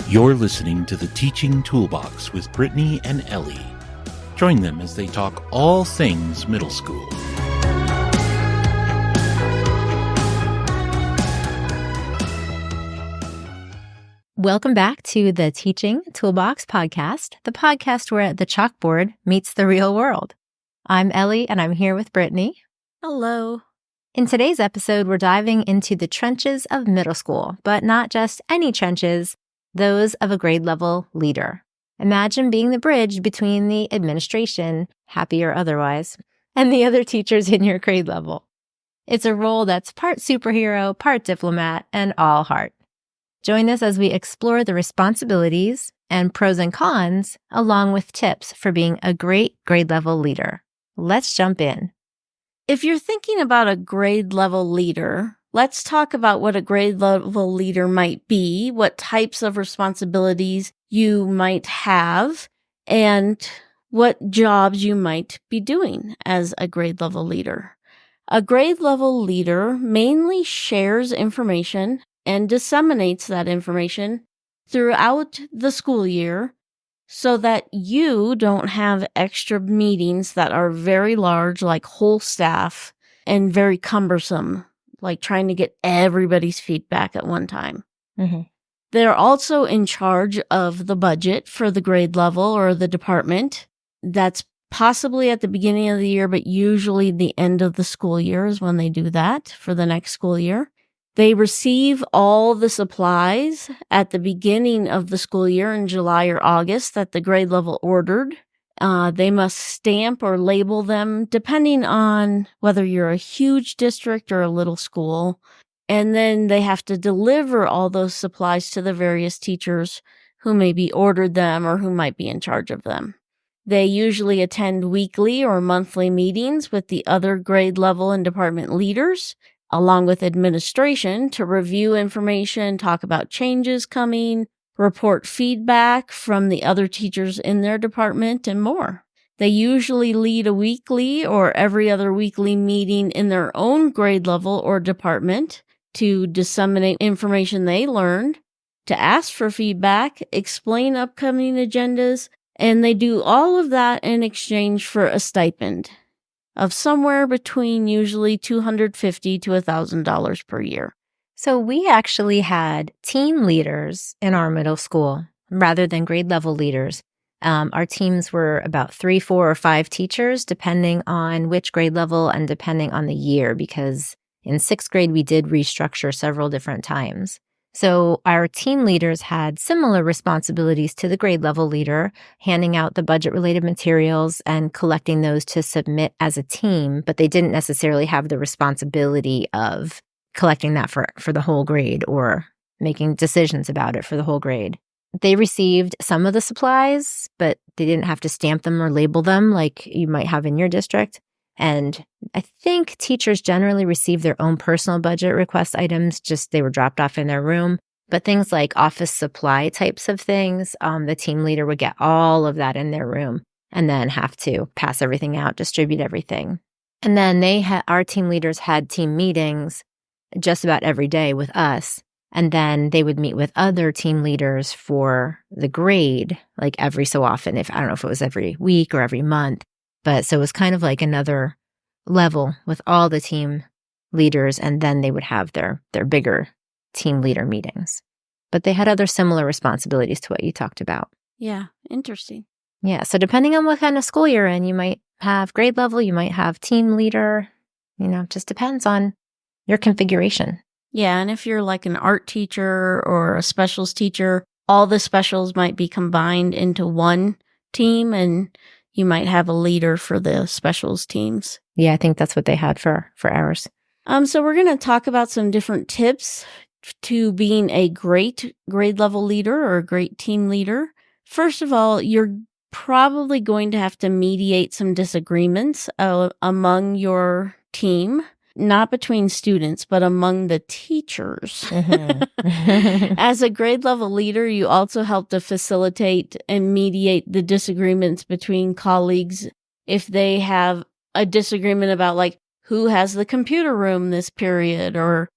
You're listening to the Teaching Toolbox with Brittany and Ellie. Join them as they talk all things middle school. Welcome back to the Teaching Toolbox podcast, the podcast where the chalkboard meets the real world. I'm Ellie, and I'm here with Brittany. Hello. In today's episode, we're diving into the trenches of middle school, but not just any trenches, those of a grade level leader. Imagine being the bridge between the administration, happy or otherwise, and the other teachers in your grade level. It's a role that's part superhero, part diplomat, and all heart. Join us as we explore the responsibilities and pros and cons, along with tips for being a great grade level leader. Let's jump in. If you're thinking about a grade level leader, let's talk about what a grade level leader might be, what types of responsibilities you might have, and what jobs you might be doing as a grade level leader. A grade level leader mainly shares information and disseminates that information throughout the school year so that you don't have extra meetings that are very large, like whole staff, and very cumbersome, like trying to get everybody's feedback at one time. Mm-hmm. They're also in charge of the budget for the grade level or the department. That's possibly at the beginning of the year, but usually the end of the school year is when they do that for the next school year. They receive all the supplies at the beginning of the school year in July or August that the grade level ordered. They must stamp or label them depending on whether you're a huge district or a little school. And then they have to deliver all those supplies to the various teachers who maybe ordered them or who might be in charge of them. They usually attend weekly or monthly meetings with the other grade level and department leaders, along with administration, to review information, talk about changes coming, report feedback from the other teachers in their department, and more. They usually lead a weekly or every other weekly meeting in their own grade level or department to disseminate information they learned, to ask for feedback, explain upcoming agendas, and they do all of that in exchange for a stipend of somewhere between usually $250 to $1,000 per year. So we actually had team leaders in our middle school rather than grade level leaders. Our teams were about 3, 4, or 5 teachers, depending on which grade level and depending on the year, because in 6th grade, we did restructure several different times. So our team leaders had similar responsibilities to the grade level leader, handing out the budget-related materials and collecting those to submit as a team, but they didn't necessarily have the responsibility of collecting that for the whole grade or making decisions about it for the whole grade. They received some of the supplies, but they didn't have to stamp them or label them like you might have in your district. And I think teachers generally receive their own personal budget request items, just they were dropped off in their room. But things like office supply types of things, the team leader would get all of that in their room and then have to pass everything out, distribute everything. And then our team leaders had team meetings just about every day with us. And then they would meet with other team leaders for the grade, like every so often, I don't know if it was every week or every month. But so it was kind of like another level with all the team leaders, and then they would have their bigger team leader meetings. But they had other similar responsibilities to what you talked about. Yeah, interesting. Yeah, so depending on what kind of school you're in, you might have grade level, you might have team leader, it just depends on your configuration. Yeah, and if you're like an art teacher or a specials teacher, all the specials might be combined into one team, and you might have a leader for the specials teams. Yeah, I think that's what they had for ours. So we're going to talk about some different tips to being a great grade level leader or a great team leader. First of all, you're probably going to have to mediate some disagreements among your team. Not between students, but among the teachers. Mm-hmm. As a grade level leader, you also help to facilitate and mediate the disagreements between colleagues if they have a disagreement about like who has the computer room this period or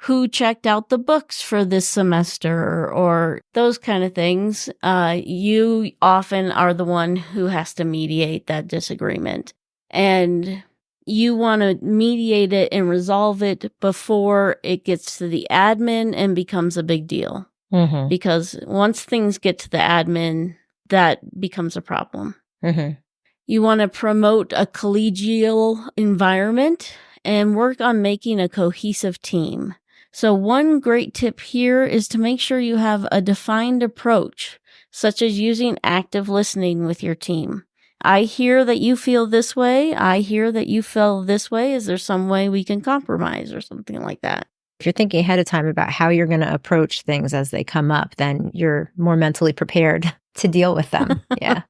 who checked out the books for this semester or those kind of things. You often are the one who has to mediate that disagreement. And you want to mediate it and resolve it before it gets to the admin and becomes a big deal. Mm-hmm. Because once things get to the admin, that becomes a problem. Mm-hmm. You want to promote a collegial environment and work on making a cohesive team. So one great tip here is to make sure you have a defined approach, such as using active listening with your team. I hear that you feel this way. I hear that you feel this way. Is there some way we can compromise or something like that? If you're thinking ahead of time about how you're going to approach things as they come up, then you're more mentally prepared to deal with them. Yeah.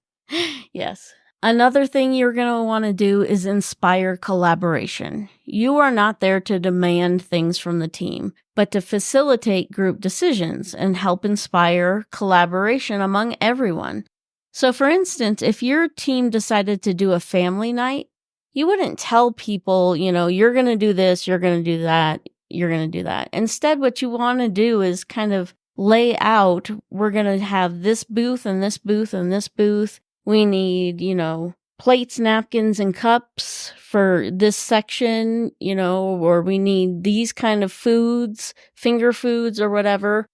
Yes. Another thing you're going to want to do is inspire collaboration. You are not there to demand things from the team, but to facilitate group decisions and help inspire collaboration among everyone. So for instance, if your team decided to do a family night, you wouldn't tell people, you're going to do this, you're going to do that, you're going to do that. Instead, what you want to do is kind of lay out, we're going to have this booth and this booth and this booth. We need, plates, napkins, and cups for this section, or we need these kind of foods, finger foods or whatever.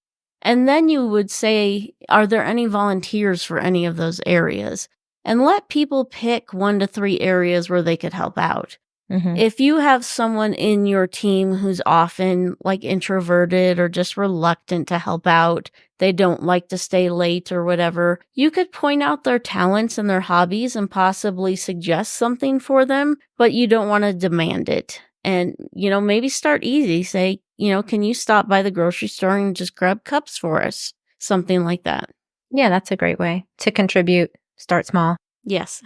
And then you would say, are there any volunteers for any of those areas? And let people pick 1 to 3 areas where they could help out. Mm-hmm. If you have someone in your team who's often like introverted or just reluctant to help out, they don't like to stay late or whatever, you could point out their talents and their hobbies and possibly suggest something for them, but you don't want to demand it. And, maybe start easy. Say, can you stop by the grocery store and just grab cups for us? Something like that. Yeah, that's a great way to contribute. Start small. Yes.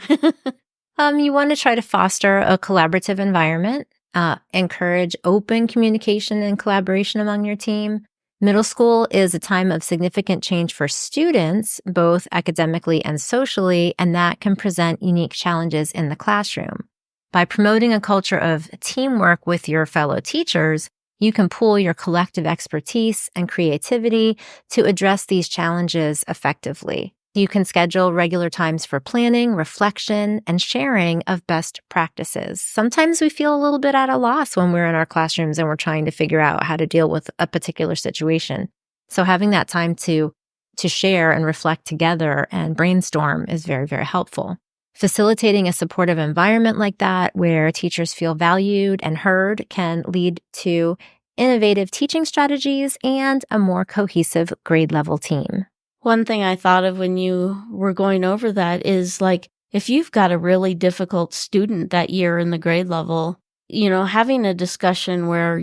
You want to try to foster a collaborative environment, encourage open communication and collaboration among your team. Middle school is a time of significant change for students, both academically and socially, and that can present unique challenges in the classroom. By promoting a culture of teamwork with your fellow teachers, you can pool your collective expertise and creativity to address these challenges effectively. You can schedule regular times for planning, reflection, and sharing of best practices. Sometimes we feel a little bit at a loss when we're in our classrooms and we're trying to figure out how to deal with a particular situation. So having that time to share and reflect together and brainstorm is very, very helpful. Facilitating a supportive environment like that, where teachers feel valued and heard, can lead to innovative teaching strategies and a more cohesive grade level team. One thing I thought of when you were going over that is like, if you've got a really difficult student that year in the grade level, having a discussion where,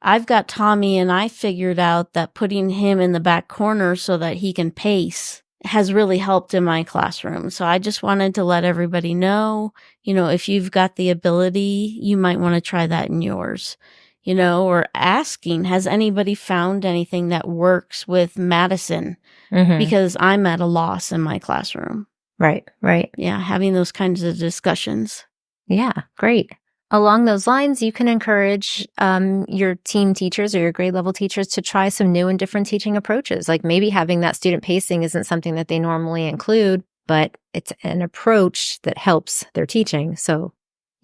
I've got Tommy and I figured out that putting him in the back corner so that he can pace has really helped in my classroom. So I just wanted to let everybody know, if you've got the ability, you might want to try that in yours. Or asking, has anybody found anything that works with Madison? Mm-hmm. Because I'm at a loss in my classroom. Right. Yeah, having those kinds of discussions. Yeah, great. Along those lines, you can encourage your team teachers or your grade level teachers to try some new and different teaching approaches. Like maybe having that student pacing isn't something that they normally include, but it's an approach that helps their teaching. So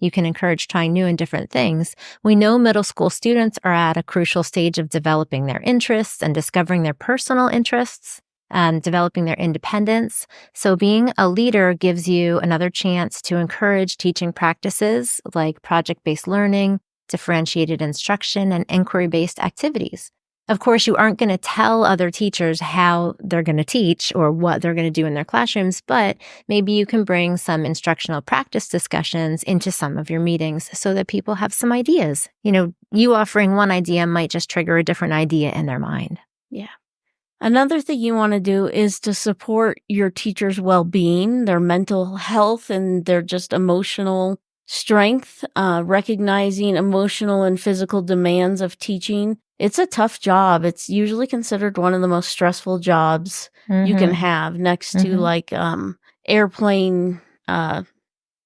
you can encourage trying new and different things. We know middle school students are at a crucial stage of developing their interests and discovering their personal interests and developing their independence. So being a leader gives you another chance to encourage teaching practices like project-based learning, differentiated instruction, and inquiry-based activities. Of course, you aren't going to tell other teachers how they're going to teach or what they're going to do in their classrooms, but maybe you can bring some instructional practice discussions into some of your meetings so that people have some ideas. You offering one idea might just trigger a different idea in their mind. Yeah. Another thing you want to do is to support your teachers' well-being, their mental health, and their just emotional strength, recognizing emotional and physical demands of teaching. It's a tough job. It's usually considered one of the most stressful jobs you can have next to like airplane.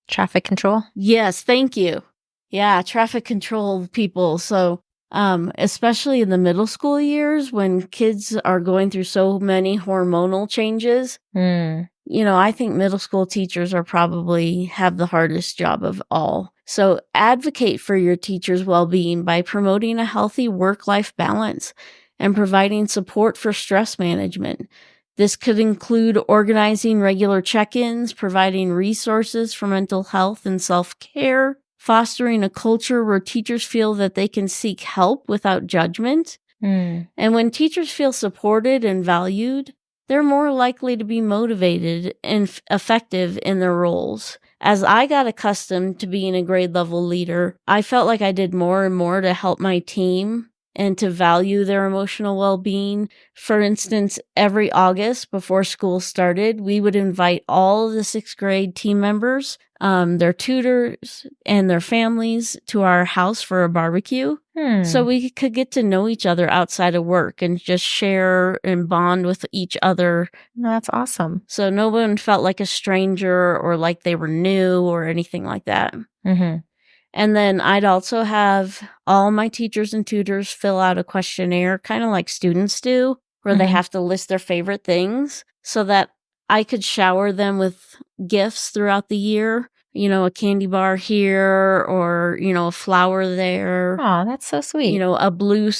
Traffic control? Yes, thank you. Yeah, traffic control people. So especially in the middle school years when kids are going through so many hormonal changes. I think middle school teachers are probably have the hardest job of all. So advocate for your teachers' well-being by promoting a healthy work-life balance and providing support for stress management. This could include organizing regular check-ins, providing resources for mental health and self-care, fostering a culture where teachers feel that they can seek help without judgment. And when teachers feel supported and valued, they're more likely to be motivated and effective in their roles. As I got accustomed to being a grade level leader, I felt like I did more and more to help my team and to value their emotional well-being. For instance, every August before school started, we would invite all of the 6th grade team members, their tutors, and their families to our house for a barbecue. So we could get to know each other outside of work and just share and bond with each other. That's awesome. So no one felt like a stranger or like they were new or anything like that. And then I'd also have all my teachers and tutors fill out a questionnaire, kind of like students do, where they have to list their favorite things so that I could shower them with gifts throughout the year. A candy bar here or, a flower there. Oh, that's so sweet. A blue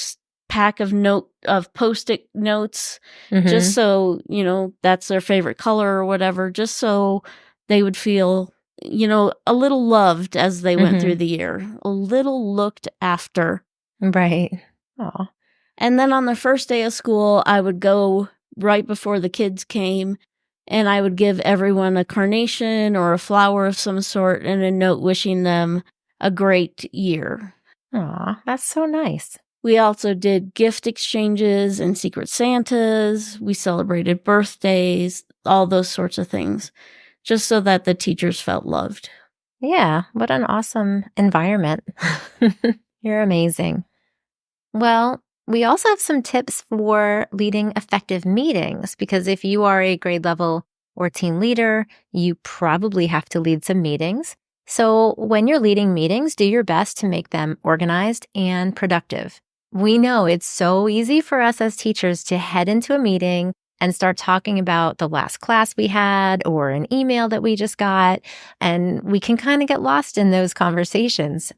pack of Post-it notes, just so, that's their favorite color or whatever, just so they would feel, a little loved as they went through the year, a little looked after. Right. Oh. And then on the first day of school, I would go right before the kids came, and I would give everyone a carnation or a flower of some sort and a note wishing them a great year. Aw, that's so nice. We also did gift exchanges and Secret Santas. We celebrated birthdays, all those sorts of things, just so that the teachers felt loved. Yeah, what an awesome environment. You're amazing. Well, we also have some tips for leading effective meetings, because if you are a grade level or team leader, you probably have to lead some meetings. So when you're leading meetings, do your best to make them organized and productive. We know it's so easy for us as teachers to head into a meeting and start talking about the last class we had or an email that we just got, and we can kind of get lost in those conversations.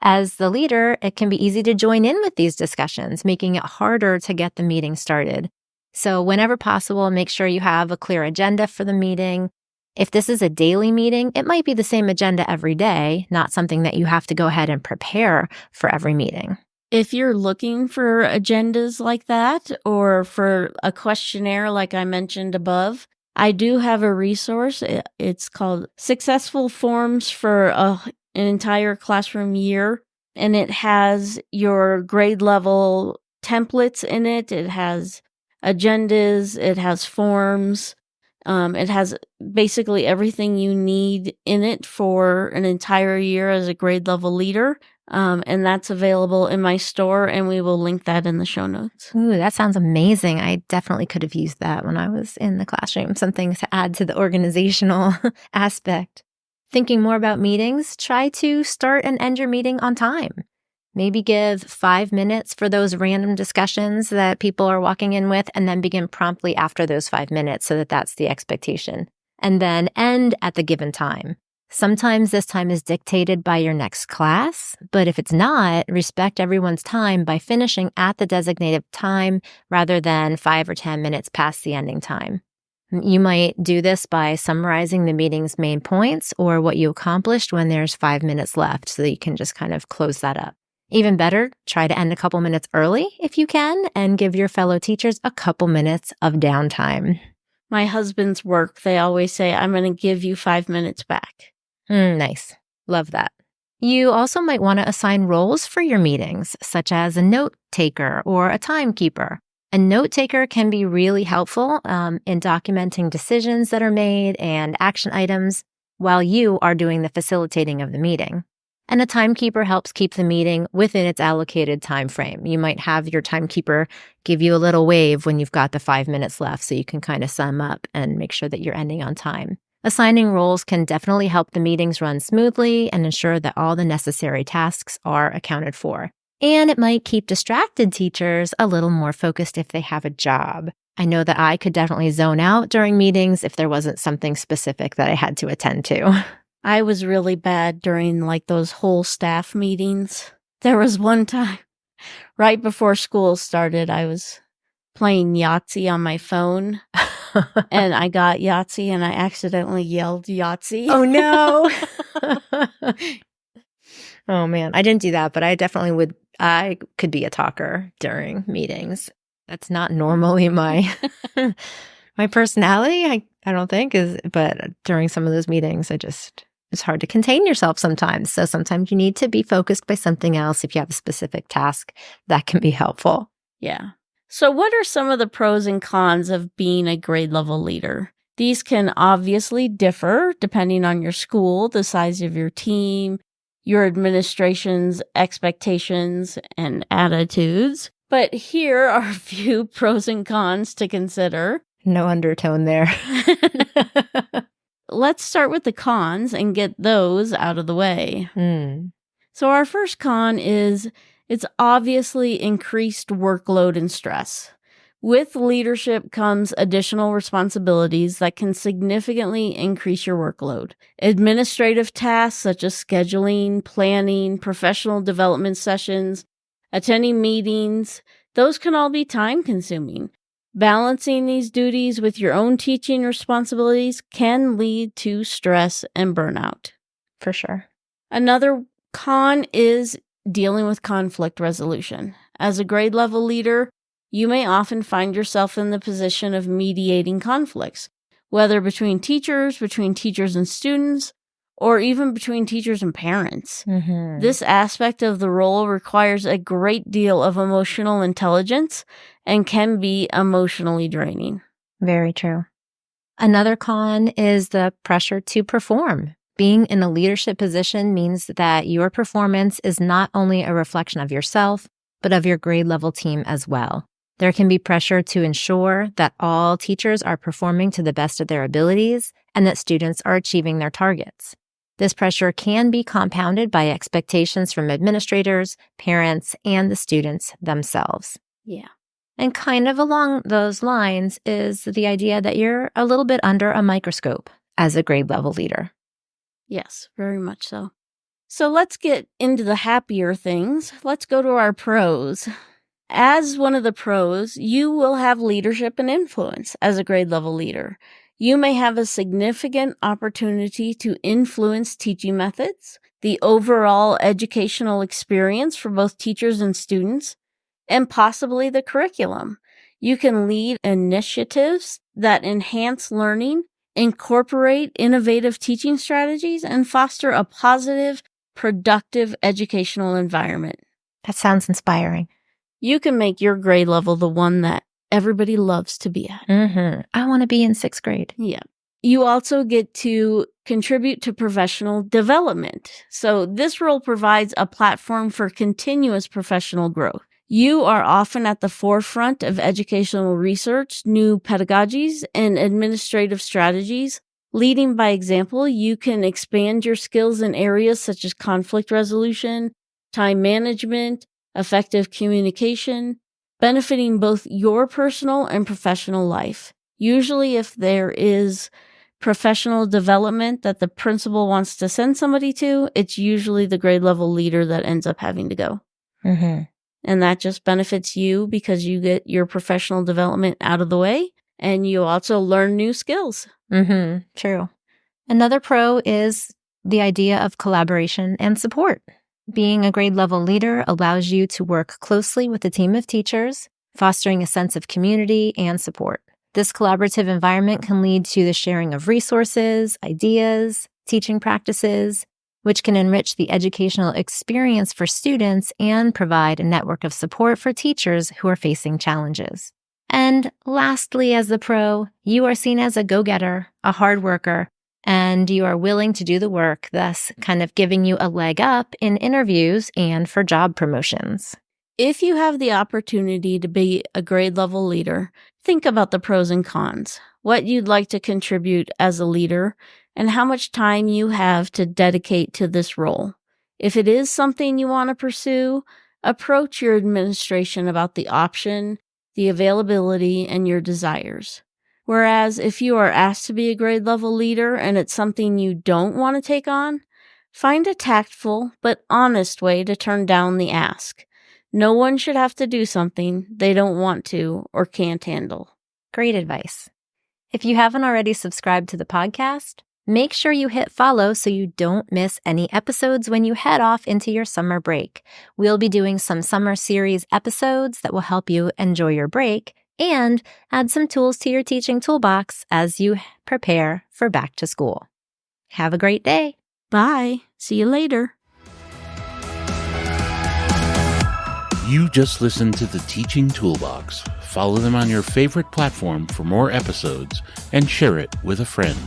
As the leader, it can be easy to join in with these discussions, making it harder to get the meeting started. So whenever possible, make sure you have a clear agenda for the meeting. If this is a daily meeting, it might be the same agenda every day, not something that you have to go ahead and prepare for every meeting. If you're looking for agendas like that or for a questionnaire like I mentioned above, I do have a resource. It's called Successful Forms for an Entire Classroom Year, and it has your grade level templates in it. It has agendas. It has forms. It has basically everything you need in it for an entire year as a grade level leader. And that's available in my store, and we will link that in the show notes. Ooh, that sounds amazing. I definitely could have used that when I was in the classroom, something to add to the organizational aspect. Thinking more about meetings, try to start and end your meeting on time. Maybe give 5 minutes for those random discussions that people are walking in with, and then begin promptly after those 5 minutes so that that's the expectation. And then end at the given time. Sometimes this time is dictated by your next class, but if it's not, respect everyone's time by finishing at the designated time rather than 5 or 10 minutes past the ending time. You might do this by summarizing the meeting's main points or what you accomplished when there's 5 minutes left, so that you can just kind of close that up. Even better, try to end a couple minutes early if you can, and give your fellow teachers a couple minutes of downtime. My husband's work, they always say, I'm going to give you 5 minutes back. Nice. Love that. You also might want to assign roles for your meetings, such as a note taker or a timekeeper. A note taker can be really helpful in documenting decisions that are made and action items while you are doing the facilitating of the meeting. And a timekeeper helps keep the meeting within its allocated time frame. You might have your timekeeper give you a little wave when you've got the 5 minutes left, so you can kind of sum up and make sure that you're ending on time. Assigning roles can definitely help the meetings run smoothly and ensure that all the necessary tasks are accounted for. And it might keep distracted teachers a little more focused if they have a job. I know that I could definitely zone out during meetings if there wasn't something specific that I had to attend to. I was really bad during like those whole staff meetings. There was one time right before school started, I was playing Yahtzee on my phone and I got Yahtzee and I accidentally yelled Yahtzee. Oh no. Oh man, I didn't do that, but I definitely would. I could be a talker during meetings. That's not normally my my personality. I don't think but during some of those meetings, it's hard to contain yourself sometimes. So sometimes you need to be focused by something else. If you have a specific task, that can be helpful. Yeah. So what are some of the pros and cons of being a grade level leader? These can obviously differ depending on your school, the size of your team, your administration's expectations and attitudes. But here are a few pros and cons to consider. No undertone there. Let's start with the cons and get those out of the way. So our first con is it's obviously increased workload and stress. With leadership comes additional responsibilities that can significantly increase your workload. Administrative tasks such as scheduling, planning, professional development sessions, attending meetings, those can all be time-consuming. Balancing these duties with your own teaching responsibilities can lead to stress and burnout. For sure. Another con is dealing with conflict resolution. As a grade level leader, you may often find yourself in the position of mediating conflicts, whether between teachers and students, or even between teachers and parents. This aspect of the role requires a great deal of emotional intelligence and can be emotionally draining. Very true. Another con is the pressure to perform. Being in a leadership position means that your performance is not only a reflection of yourself, but of your grade level team as well. There can be pressure to ensure that all teachers are performing to the best of their abilities and that students are achieving their targets. This pressure can be compounded by expectations from administrators, parents, and the students themselves. Yeah. And kind of along those lines is the idea that you're a little bit under a microscope as a grade level leader. Yes, very much so. So let's get into the happier things. Let's go to our pros. As one of the pros, you will have leadership and influence as a grade level leader. You may have a significant opportunity to influence teaching methods, the overall educational experience for both teachers and students, and possibly the curriculum. You can lead initiatives that enhance learning, incorporate innovative teaching strategies, and foster a positive, productive educational environment. That sounds inspiring. You can make your grade level the one that everybody loves to be at. I want to be in 6th grade. Yeah. You also get to contribute to professional development. So this role provides a platform for continuous professional growth. You are often at the forefront of educational research, new pedagogies, and administrative strategies. Leading by example, you can expand your skills in areas such as conflict resolution, time management, effective communication, benefiting both your personal and professional life. Usually, if there is professional development that the principal wants to send somebody to, it's usually the grade level leader that ends up having to go. And that just benefits you because you get your professional development out of the way and you also learn new skills. True. Another pro is the idea of collaboration and support. Being a grade level leader allows you to work closely with a team of teachers, fostering a sense of community and support. This collaborative environment can lead to the sharing of resources, ideas, teaching practices, which can enrich the educational experience for students and provide a network of support for teachers who are facing challenges. And lastly, as the pro, you are seen as a go-getter, a hard worker, and you are willing to do the work, thus kind of giving you a leg up in interviews and for job promotions. If you have the opportunity to be a grade level leader, think about the pros and cons, what you'd like to contribute as a leader, and how much time you have to dedicate to this role. If it is something you want to pursue, Approach your administration about the option, the availability, and your desires. Whereas if you are asked to be a grade level leader and it's something you don't want to take on, find a tactful but honest way to turn down the ask. No one should have to do something they don't want to or can't handle. Great advice. If you haven't already subscribed to the podcast, make sure you hit follow so you don't miss any episodes when you head off into your summer break. We'll be doing some summer series episodes that will help you enjoy your break and add some tools to your teaching toolbox as you prepare for back to school. Have a great day. Bye. See you later. You just listened to the Teaching Toolbox. Follow them on your favorite platform for more episodes and share it with a friend.